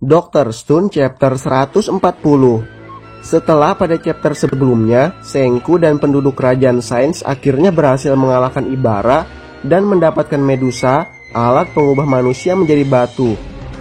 Dr. Stone chapter 140. Setelah pada chapter sebelumnya, Senku dan penduduk kerajaan Sains akhirnya berhasil mengalahkan Ibara dan mendapatkan Medusa, alat pengubah manusia menjadi batu.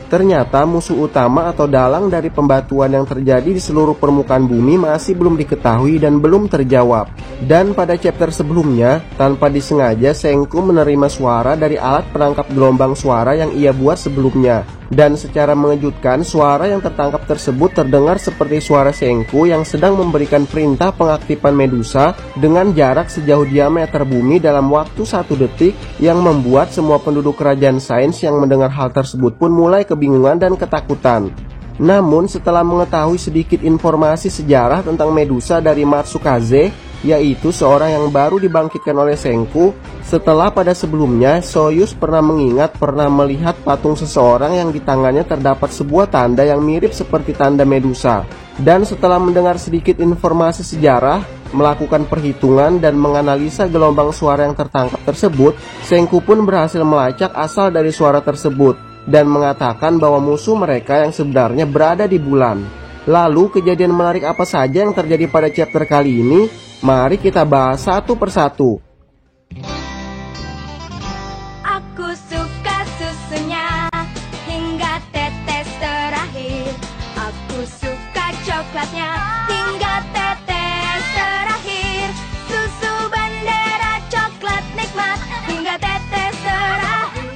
Ternyata musuh utama atau dalang dari pembatuan yang terjadi di seluruh permukaan bumi masih belum diketahui dan belum terjawab. Dan pada chapter sebelumnya, tanpa disengaja Senku menerima suara dari alat penangkap gelombang suara yang ia buat sebelumnya. Dan secara mengejutkan, suara yang tertangkap tersebut terdengar seperti suara Senku yang sedang memberikan perintah pengaktifan Medusa dengan jarak sejauh diameter bumi dalam waktu 1 detik, yang membuat semua penduduk kerajaan Sains yang mendengar hal tersebut pun mulai kebingungan dan ketakutan. Namun setelah mengetahui sedikit informasi sejarah tentang Medusa dari Matsukaze, yaitu seorang yang baru dibangkitkan oleh Senku, setelah pada sebelumnya Soyuz pernah melihat patung seseorang yang di tangannya terdapat sebuah tanda yang mirip seperti tanda Medusa. Dan setelah mendengar sedikit informasi sejarah, melakukan perhitungan dan menganalisa gelombang suara yang tertangkap tersebut, Senku pun berhasil melacak asal dari suara tersebut dan mengatakan bahwa musuh mereka yang sebenarnya berada di bulan. Lalu kejadian menarik apa saja yang terjadi pada chapter kali ini? Mari kita bahas satu persatu. Aku suka susunya hingga tetes terakhir. Aku suka coklatnya hingga tetes terakhir. Susu bendera coklat nikmat hingga tetes terakhir.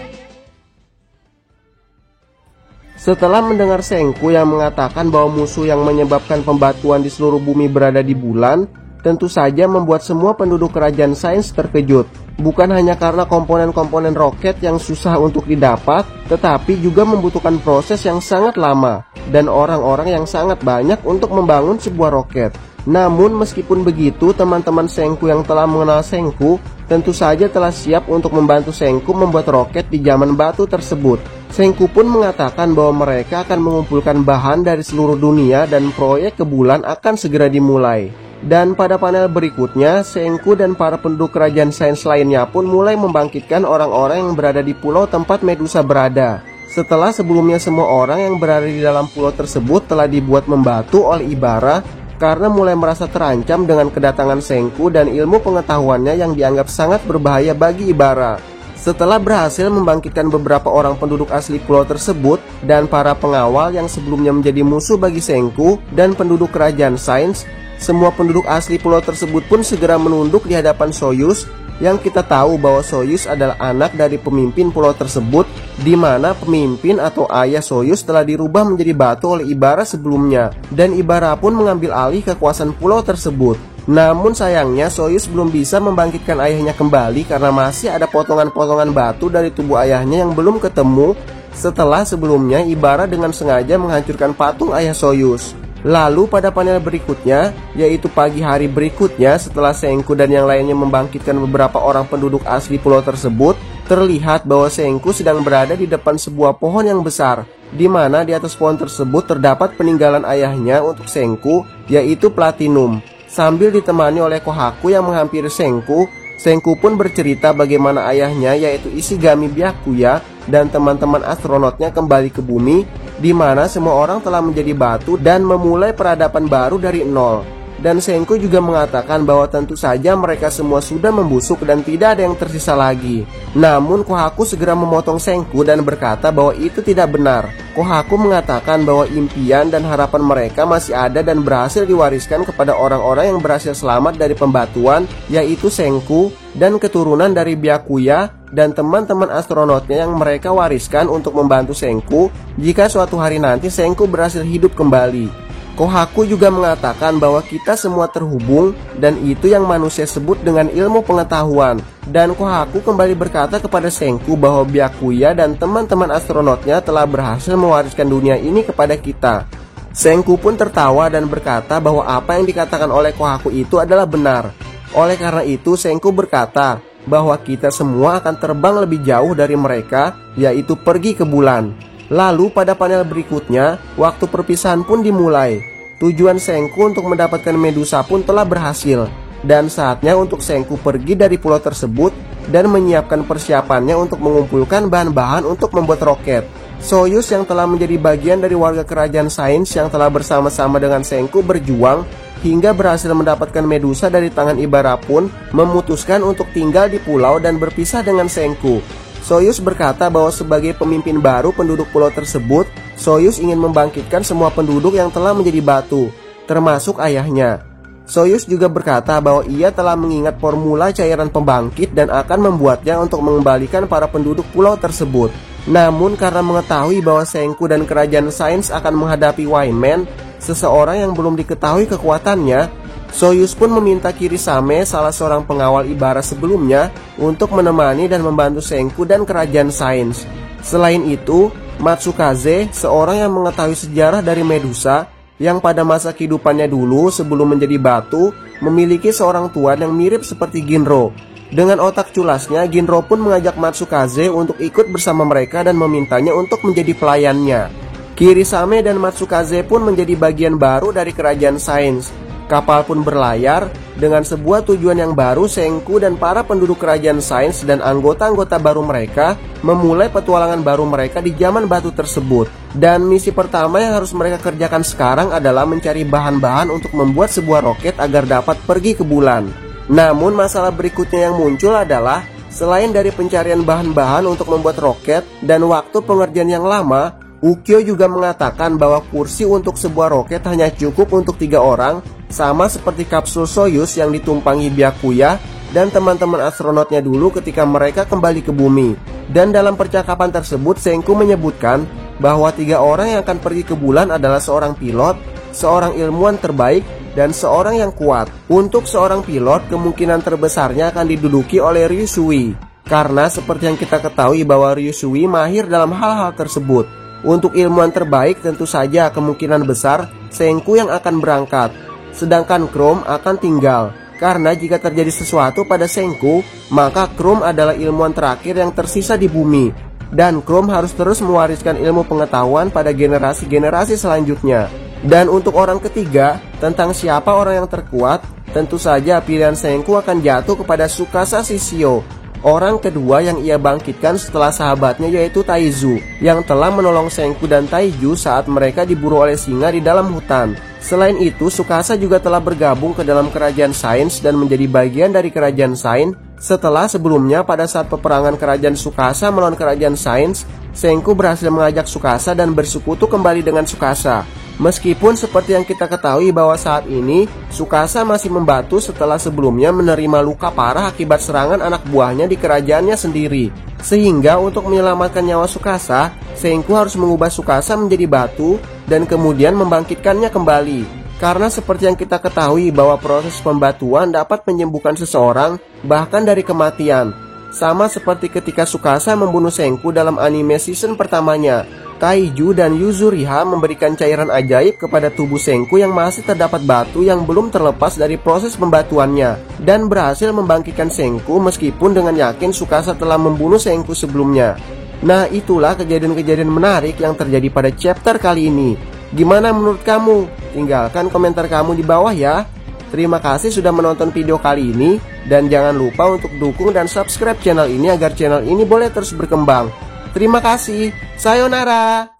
Setelah mendengar Senku yang mengatakan bahwa musuh yang menyebabkan pembatuan di seluruh bumi berada di bulan, tentu saja membuat semua penduduk kerajaan Sains terkejut. Bukan hanya karena komponen-komponen roket yang susah untuk didapat, tetapi juga membutuhkan proses yang sangat lama dan orang-orang yang sangat banyak untuk membangun sebuah roket. Namun meskipun begitu, teman-teman Senku yang telah mengenal Senku tentu saja telah siap untuk membantu Senku membuat roket di zaman batu tersebut. Senku pun mengatakan bahwa mereka akan mengumpulkan bahan dari seluruh dunia dan proyek ke bulan akan segera dimulai. Dan pada panel berikutnya, Senku dan para penduduk kerajaan Sains lainnya pun mulai membangkitkan orang-orang yang berada di pulau tempat Medusa berada. Setelah sebelumnya semua orang yang berada di dalam pulau tersebut telah dibuat membatu oleh Ibara karena mulai merasa terancam dengan kedatangan Senku dan ilmu pengetahuannya yang dianggap sangat berbahaya bagi Ibara. Setelah berhasil membangkitkan beberapa orang penduduk asli pulau tersebut dan para pengawal yang sebelumnya menjadi musuh bagi Senku dan penduduk kerajaan Sains, semua penduduk asli pulau tersebut pun segera menunduk di hadapan Soyuz, yang kita tahu bahwa Soyuz adalah anak dari pemimpin pulau tersebut, di mana pemimpin atau ayah Soyuz telah dirubah menjadi batu oleh Ibara sebelumnya, dan Ibara pun mengambil alih kekuasaan pulau tersebut. Namun sayangnya Soyuz belum bisa membangkitkan ayahnya kembali karena masih ada potongan-potongan batu dari tubuh ayahnya yang belum ketemu, setelah sebelumnya Ibara dengan sengaja menghancurkan patung ayah Soyuz. Lalu pada panel berikutnya, yaitu pagi hari berikutnya setelah Senku dan yang lainnya membangkitkan beberapa orang penduduk asli pulau tersebut, terlihat bahwa Senku sedang berada di depan sebuah pohon yang besar, di mana di atas pohon tersebut terdapat peninggalan ayahnya untuk Senku, yaitu Platinum. Sambil ditemani oleh Kohaku yang menghampiri Senku, Senku pun bercerita bagaimana ayahnya yaitu Ishigami Byakuya dan teman-teman astronotnya kembali ke bumi, di mana semua orang telah menjadi batu dan memulai peradaban baru dari nol. Dan Senku juga mengatakan bahwa tentu saja mereka semua sudah membusuk dan tidak ada yang tersisa lagi. Namun Kohaku segera memotong Senku dan berkata bahwa itu tidak benar. Kohaku mengatakan bahwa impian dan harapan mereka masih ada dan berhasil diwariskan kepada orang-orang yang berhasil selamat dari pembatuan, yaitu Senku dan keturunan dari Byakuya dan teman-teman astronotnya yang mereka wariskan untuk membantu Senku jika suatu hari nanti Senku berhasil hidup kembali. Kohaku juga mengatakan bahwa kita semua terhubung dan itu yang manusia sebut dengan ilmu pengetahuan. Dan Kohaku kembali berkata kepada Senku bahwa Byakuya dan teman-teman astronotnya telah berhasil mewariskan dunia ini kepada kita. Senku pun tertawa dan berkata bahwa apa yang dikatakan oleh Kohaku itu adalah benar. Oleh karena itu Senku berkata bahwa kita semua akan terbang lebih jauh dari mereka, yaitu pergi ke bulan. Lalu pada panel berikutnya, waktu perpisahan pun dimulai. Tujuan Senku untuk mendapatkan Medusa pun telah berhasil, dan saatnya untuk Senku pergi dari pulau tersebut dan menyiapkan persiapannya untuk mengumpulkan bahan-bahan untuk membuat roket. Soyuz yang telah menjadi bagian dari warga kerajaan Sains yang telah bersama-sama dengan Senku berjuang hingga berhasil mendapatkan Medusa dari tangan Ibara pun memutuskan untuk tinggal di pulau dan berpisah dengan Senku. Soyuz berkata bahwa sebagai pemimpin baru penduduk pulau tersebut, Soyuz ingin membangkitkan semua penduduk yang telah menjadi batu, termasuk ayahnya. Soyuz juga berkata bahwa ia telah mengingat formula cairan pembangkit dan akan membuatnya untuk mengembalikan para penduduk pulau tersebut. Namun karena mengetahui bahwa Senku dan kerajaan Sains akan menghadapi Wayman, seseorang yang belum diketahui kekuatannya, Soyuz pun meminta Kirisame, salah seorang pengawal Ibara sebelumnya, untuk menemani dan membantu Senku dan kerajaan Sains. Selain itu, Matsukaze, seorang yang mengetahui sejarah dari Medusa, yang pada masa kehidupannya dulu sebelum menjadi batu, memiliki seorang tuan yang mirip seperti Ginro. Dengan otak culasnya, Ginro pun mengajak Matsukaze untuk ikut bersama mereka dan memintanya untuk menjadi pelayannya. Kirisame dan Matsukaze pun menjadi bagian baru dari kerajaan Sains. Kapal pun berlayar dengan sebuah tujuan yang baru. Senku dan para penduduk kerajaan Sains dan anggota-anggota baru mereka memulai petualangan baru mereka di zaman batu tersebut. Dan misi pertama yang harus mereka kerjakan sekarang adalah mencari bahan-bahan untuk membuat sebuah roket agar dapat pergi ke bulan. Namun masalah berikutnya yang muncul adalah selain dari pencarian bahan-bahan untuk membuat roket dan waktu pengerjaan yang lama, Ukyo juga mengatakan bahwa kursi untuk sebuah roket hanya cukup untuk 3 orang, sama seperti kapsul Soyuz yang ditumpangi Byakuya dan teman-teman astronotnya dulu ketika mereka kembali ke bumi. Dan dalam percakapan tersebut, Senku menyebutkan bahwa 3 orang yang akan pergi ke bulan adalah seorang pilot, seorang ilmuwan terbaik, dan seorang yang kuat. Untuk seorang pilot, kemungkinan terbesarnya akan diduduki oleh Ryusui, karena seperti yang kita ketahui bahwa Ryusui mahir dalam hal-hal tersebut. Untuk ilmuwan terbaik, tentu saja kemungkinan besar Senku yang akan berangkat, sedangkan Chrome akan tinggal. Karena jika terjadi sesuatu pada Senku, maka Chrome adalah ilmuwan terakhir yang tersisa di bumi, dan Chrome harus terus mewariskan ilmu pengetahuan pada generasi-generasi selanjutnya. Dan untuk orang ketiga, tentang siapa orang yang terkuat, tentu saja pilihan Senku akan jatuh kepada Tsukasa Shishio, orang kedua yang ia bangkitkan setelah sahabatnya yaitu Taizu, yang telah menolong Senku dan Taiju saat mereka diburu oleh singa di dalam hutan. Selain itu, Tsukasa juga telah bergabung ke dalam kerajaan Sains dan menjadi bagian dari kerajaan Sains. Setelah sebelumnya pada saat peperangan kerajaan Tsukasa melawan kerajaan Sains, Senku berhasil mengajak Tsukasa dan bersekutu kembali dengan Tsukasa. Meskipun seperti yang kita ketahui bahwa saat ini Tsukasa masih membatu setelah sebelumnya menerima luka parah akibat serangan anak buahnya di kerajaannya sendiri. Sehingga untuk menyelamatkan nyawa Tsukasa, Senku harus mengubah Tsukasa menjadi batu dan kemudian membangkitkannya kembali. Karena seperti yang kita ketahui bahwa proses pembatuan dapat menyembuhkan seseorang bahkan dari kematian. Sama seperti ketika Tsukasa membunuh Senku dalam anime season pertamanya, Taiju dan Yuzuriha memberikan cairan ajaib kepada tubuh Senku yang masih terdapat batu yang belum terlepas dari proses pembatuannya, dan berhasil membangkitkan Senku meskipun dengan yakin Tsukasa telah membunuh Senku sebelumnya. Nah, itulah kejadian-kejadian menarik yang terjadi pada chapter kali ini. Gimana menurut kamu? Tinggalkan komentar kamu di bawah ya. Terima kasih sudah menonton video kali ini, dan jangan lupa untuk dukung dan subscribe channel ini agar channel ini boleh terus berkembang. Terima kasih. Sayonara.